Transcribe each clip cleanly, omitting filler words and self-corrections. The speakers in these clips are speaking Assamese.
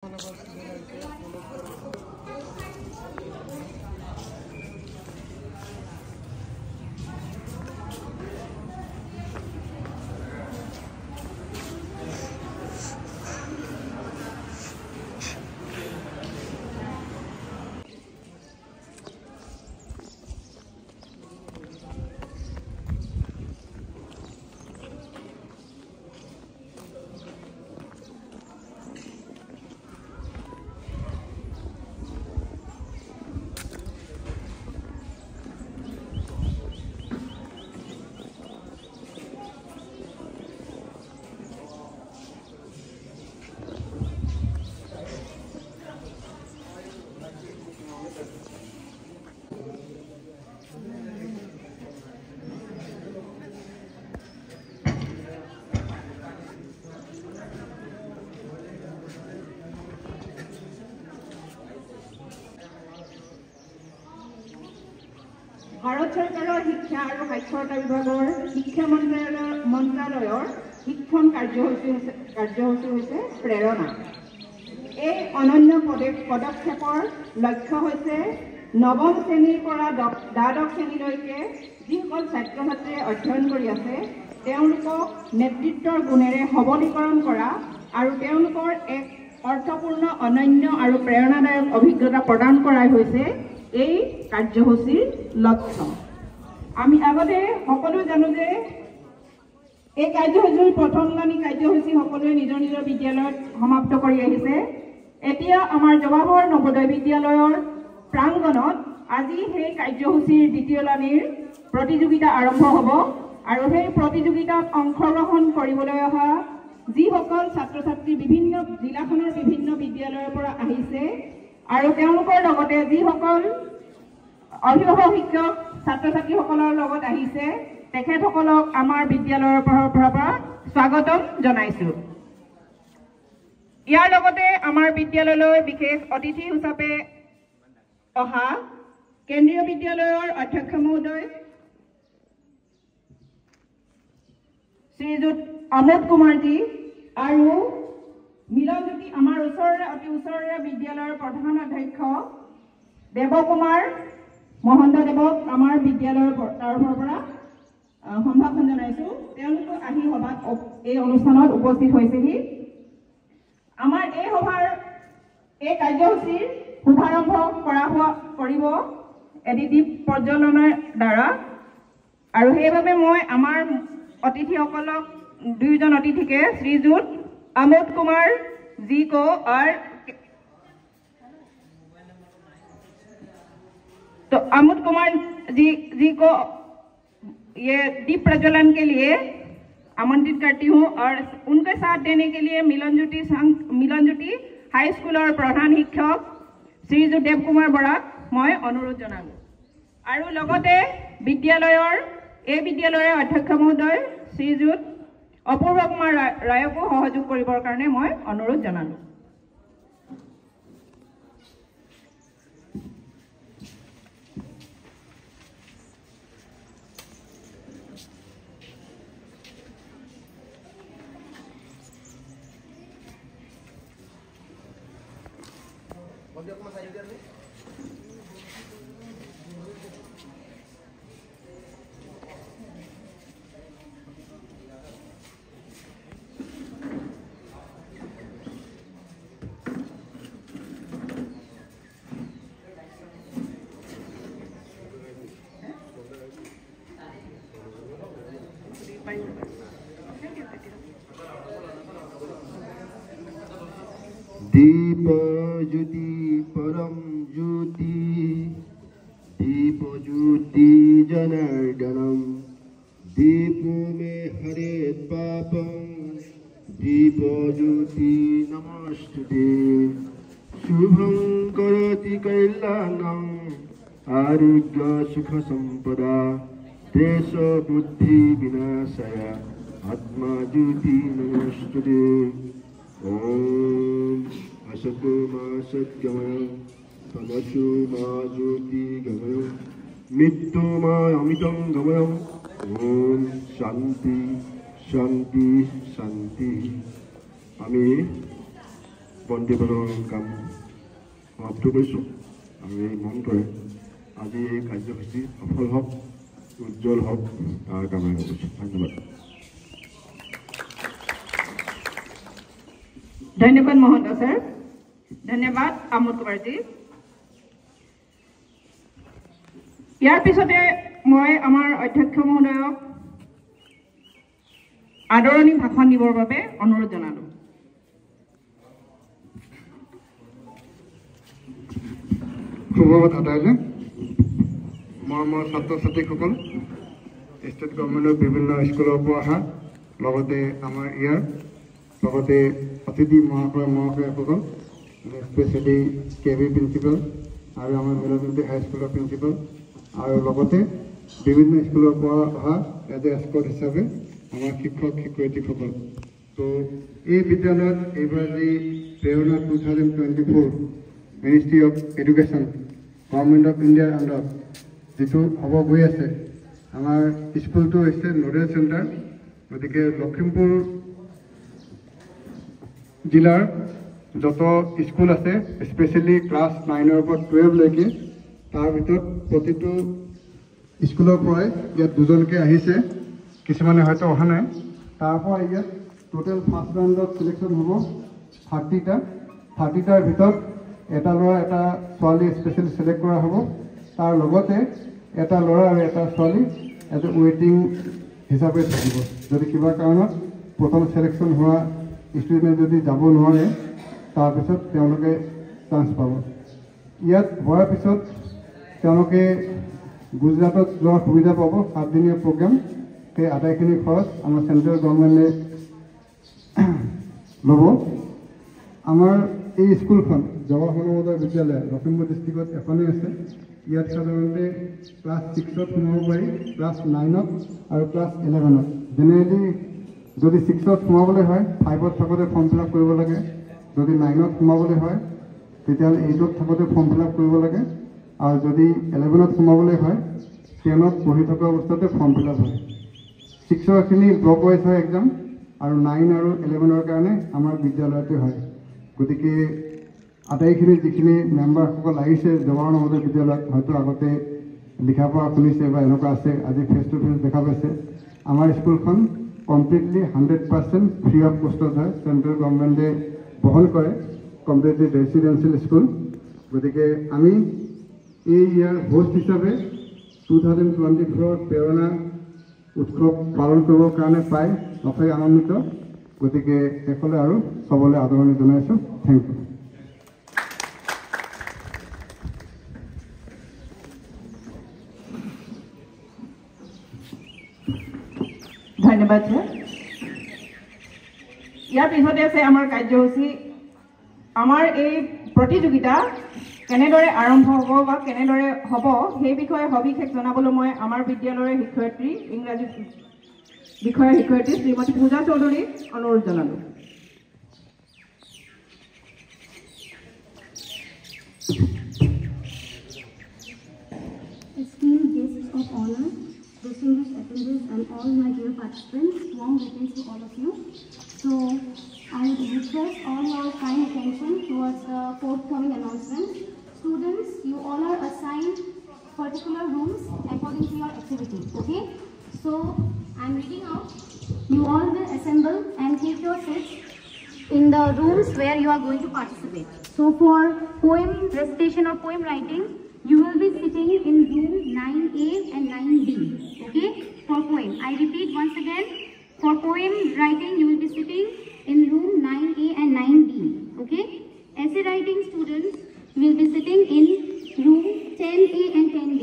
ভাৰত চৰকাৰৰ শিক্ষা আৰু সাক্ষৰতা বিভাগৰ শিক্ষা মন্ত্ৰালয়ৰ শিক্ষণ কাৰ্যসূচী হৈছে প্ৰেৰণা। এই অনন্য পদক্ষেপৰ লক্ষ্য হৈছে নৱম শ্ৰেণীৰ পৰা দ্বাদশ শ্ৰেণীলৈকে যিসকল ছাত্ৰ ছাত্ৰীয়ে অধ্যয়ন কৰি আছে তেওঁলোকক নেতৃত্বৰ গুণেৰে সবলীকৰণ কৰা আৰু তেওঁলোকৰ এক অৰ্থপূৰ্ণ অনন্য আৰু প্ৰেৰণাদায়ক অভিজ্ঞতা প্ৰদান কৰাই হৈছে এই কাৰ্যসূচীৰ লক্ষ্য। আমি আগতে সকলো জানো যে এই কাৰ্যসূচীৰ প্ৰথমলানি কাৰ্যসূচী সকলোৱে নিজৰ নিজৰ বিদ্যালয়ত সমাপ্ত কৰি আহিছে। এতিয়া আমাৰ জৱাহৰ নৱোদয় বিদ্যালয়ৰ প্ৰাংগণত আজি সেই কাৰ্যসূচীৰ দ্বিতীয়লানিৰ প্ৰতিযোগিতা আৰম্ভ হ'ব আৰু সেই প্ৰতিযোগিতাত অংশগ্ৰহণ কৰিবলৈ অহা যিসকল ছাত্ৰ ছাত্ৰী বিভিন্ন জিলাখনৰ বিভিন্ন বিদ্যালয়ৰ পৰা আহিছে আৰু তেওঁলোকৰ লগতে যিসকল অভিভাৱক শিক্ষক ছাত্ৰ ছাত্ৰীসকলৰ লগত আহিছে তেখেতসকলক আমাৰ বিদ্যালয়ৰ পৰা স্বাগতম জনাইছোঁ। ইয়াৰ লগতে আমাৰ বিদ্যালয়লৈ বিশেষ অতিথি হিচাপে অহা কেন্দ্ৰীয় বিদ্যালয়ৰ অধ্যক্ষ মহোদয় শ্ৰীযুত আমোদ কুমাৰজী আৰু মিলনজ্যোতি আমাৰ অতি ওচৰৰে বিদ্যালয়ৰ প্ৰধান অধ্যক্ষ দেৱকুমাৰ মহন্তদেৱক আমাৰ বিদ্যালয়ৰ তৰফৰ পৰা সম্ভাষণ জনাইছোঁ। তেওঁলোকে আহি সভাত এই অনুষ্ঠানত উপস্থিত হৈছেহি। আমাৰ এই সভাৰ এই কাৰ্যসূচীৰ শুভাৰম্ভ কৰিব এডিটিভ পৰ্যলনৰ দ্বাৰা আৰু সেইবাবে মই আমাৰ অতিথিসকলক দুইজন অতিথিকে শ্ৰীযুত আমোদ कुमार जी को और तो আমোদ कुमार जी को ये दीप प्रज्वलन के लिए आमंत्रित करती हूँ और उनके साथ देने के लिए मिलनज्योति हाई स्कूल और प्रधान शिक्षक श्रीजुत देवकुमार बराक मैं अनुरोध जनालो और लगते विद्यालयर अध्यक्ष महोदय श्रीजुत অপূৰ্ব কুমাৰ ৰায়কো সহযোগ কৰিবৰ কাৰণে মই অনুৰোধ জনালো। दीप ज्योति परम ज्योति दीप ज्योति जनार्दनम दीपो में हरे पापम दीप ज्योति नमस्ते शुभं करोति कल्याणं आरोग्य सुख संपदा देश बुद्धि विनाशाय आत्मा ज्योति नमस्ते ओम असतो मा सत्यमय तमसो मा ज्योति गमय मृत्यु मा अमितं गमय ओम शांति शांति शांति। আমি বন্তি প্ৰজ্বলন কাম সমাপ্ত কৰিছোঁ আৰু এই মন্ত্ৰৰে আজি এই কাৰ্যসূচী সফল হওক উজ্জ্বল হওক তাৰ কামনা কৰিছোঁ ধন্যবাদ ধন্যবাদ মহন্ত স্যাৰ ধন্যবাদ আমোদ কুমাৰজি ইয়াৰ পিছতে মই আমাৰ অধ্যক্ষ মহোদয়ক আদৰণি ভাষণ দিবৰ বাবে অনুৰোধ জনালোঁ সুপ্ৰভাত আটাইলে মোৰ ছাত্ৰ ছাত্ৰীসকল ষ্টেট গভৰ্ণমেণ্টৰ বিভিন্ন স্কুলৰ পৰা অহা লগতে আমাৰ ইয়াৰ লগতে অতিথি মহাশয়সকল স্পেচিয়েলি কেবি প্ৰিন্সিপাল আৰু আমাৰ মিলনজ্যোতি হাইস্কুলৰ প্ৰিন্সিপাল আৰু লগতে বিভিন্ন স্কুলৰ পৰা অহা এজ এ এস্কৰ্ট হিচাপে আমাৰ শিক্ষক শিক্ষয়িত্ৰীসকল তো এই বিদ্যালয়ত এইবাৰ যি প্ৰেৰণা 2024 ministry of education government of ইণ্ডিয়াৰ আণ্ডাৰত যিটো হ'ব গৈ আছে আমাৰ স্কুলটো হৈছে নডেল চেণ্টাৰ গতিকে লখিমপুৰ জিলাৰ যত স্কুল আছে স্পেচিয়েলি ক্লাছ 9ৰ পৰা 12লৈকে তাৰ ভিতৰত প্ৰতিটো স্কুলৰ পৰাই ইয়াত দুজনকৈ আহিছে কিছুমানে হয়তো অহা নাই তাৰ পৰা ইয়াত টোটেল ফাৰ্ষ্ট ৰাউণ্ডত চিলেকশ্যন হ'ব 30টাৰ ভিতৰত এটা ল'ৰা এটা ছোৱালী স্পেচিয়েলি চিলেক্ট কৰা হ'ব তাৰ লগতে এটা ল'ৰা আৰু এটা ছোৱালী এজ এ ৱেইটিং হিচাপে থাকিব যদি কিবা কাৰণত প্ৰথম চিলেকশ্যন হোৱা ষ্টুডেণ্ট যদি যাব নোৱাৰে তাৰপিছত তেওঁলোকে চান্স পাব ইয়াত হোৱাৰ পিছত তেওঁলোকে গুজৰাটত যোৱাৰ সুবিধা পাব 7 দিনীয়া প্ৰগ্ৰাম সেই আটাইখিনি খৰচ আমাৰ চেণ্ট্ৰেল গভৰ্ণমেণ্টে ল'ব আমাৰ এই স্কুলখন জৱাহৰ নৱোদয় বিদ্যালয় লখিমপুৰ ডিষ্ট্ৰিক্টত এখনেই আছে ইয়াত সাধাৰণতে ক্লাছ 6ত সোমাব পাৰি ক্লাছ 9ত আৰু ক্লাছ 11ত জেনেৰেলি যদি 6ত সোমাবলৈ হয় 5ত থাকোঁতে ফৰ্ম ফিল আপ কৰিব লাগে যদি 9ত সোমাবলৈ হয় তেতিয়াহ'লে 8ত থাকোঁতে ফৰ্ম ফিল আপ কৰিব লাগে আৰু যদি 11ত সোমাবলৈ হয় 10ত পঢ়ি থকা অৱস্থাতে ফৰ্ম ফিল আপ হয় 6ৰখিনি ব্লক ৱাইজ হয় এক্সাম আৰু 9 আৰু 11ৰ কাৰণে আমাৰ বিদ্যালয়তে হয় গতিকে আটাইখিনি যিখিনি মেম্বাৰসকল আহিছে জৱাহৰ নৱোদয় বিদ্যালয়ত হয়তো আগতে লিখা পঢ়া শুনিছে বা এনেকুৱা আছে আজি ফেচ টু ফেচ দেখা পাইছে আমাৰ স্কুলখন কমপ্লিটলি 100% ফ্ৰী অফ কষ্টত হয় চেণ্ট্ৰেল গভৰ্ণমেণ্টে বহন কৰে কমপ্লিটলি ৰেচিডেঞ্চিয়েল স্কুল গতিকে আমি এই ইয়াৰ হোষ্ট হিচাপে 2024 প্ৰেৰণা উৎসৱ পালন কৰিবৰ কাৰণে পাই অতিশয় আনন্দিত গতিকে শেষলৈ আৰু চবলৈ আদৰণি জনাইছোঁ থেংক ইউ ধন্যবাদ স্যাৰ ইয়াৰ পিছতে আছে আমাৰ কাৰ্যসূচী আমাৰ এই প্ৰতিযোগিতা কেনেদৰে আৰম্ভ হ'ব বা কেনেদৰে হ'ব সেই বিষয়ে সবিশেষ জনাবলৈ মই আমাৰ বিদ্যালয়ৰ শিক্ষয়িত্ৰী ইংৰাজী বিষয়ৰ শিক্ষয়িত্ৰী শ্ৰীমতী পূজা চৌধুৰীক অনুৰোধ জনালোঁ Esteemed guests of honor, distinguished attendees and all my dear participants, warm greetings to all of you. So, I would request all your kind attention towards the forthcoming announcement. Students, you all are assigned particular rooms according to your activity, okay? So, I am reading out. You all will assemble and take your seats in the rooms where you are going to participate. So, for poem recitation or poem writing, you will be sitting in room 9A and 9B, okay? For poem. I repeat once again, for poem writing, you will be sitting in room 9A and 9B, okay? Essay writing students will be sitting in room 10A and 10B,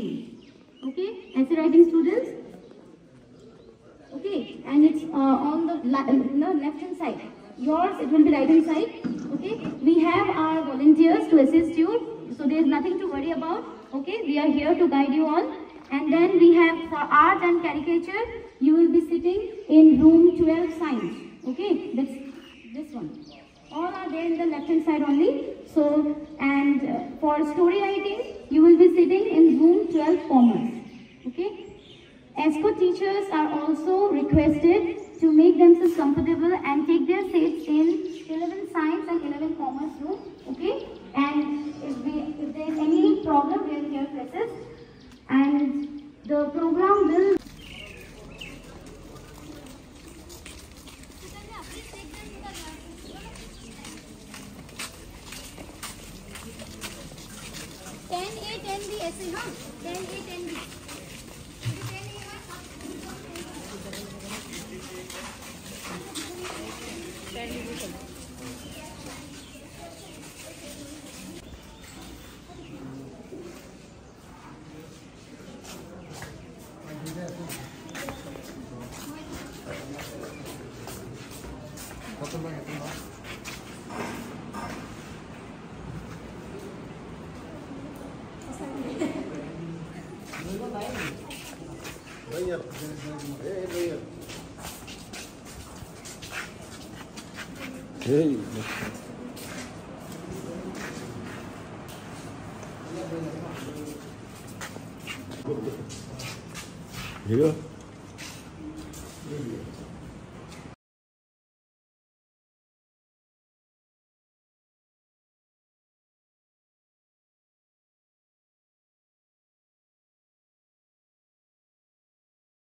okay? Essay writing students, okay? And it's on the left hand side. Yours, it will be right hand side, okay? We have our volunteers to assist you. So there is nothing to worry about, okay? We are here to guide you all. And then we have for art and caricature, you will be sitting in room 12 science, okay? That's this one. All are there in the left hand side only. So, and for story writing, you will be sitting in room 12 commerce, okay? ESCO teachers are also requested to make themselves comfortable and take their seats in 11 science and 11 commerce room. Okay, and if there is any problem, we are here to assist. And the program will. ऐसे हाँ 10A 10B Hey. Here.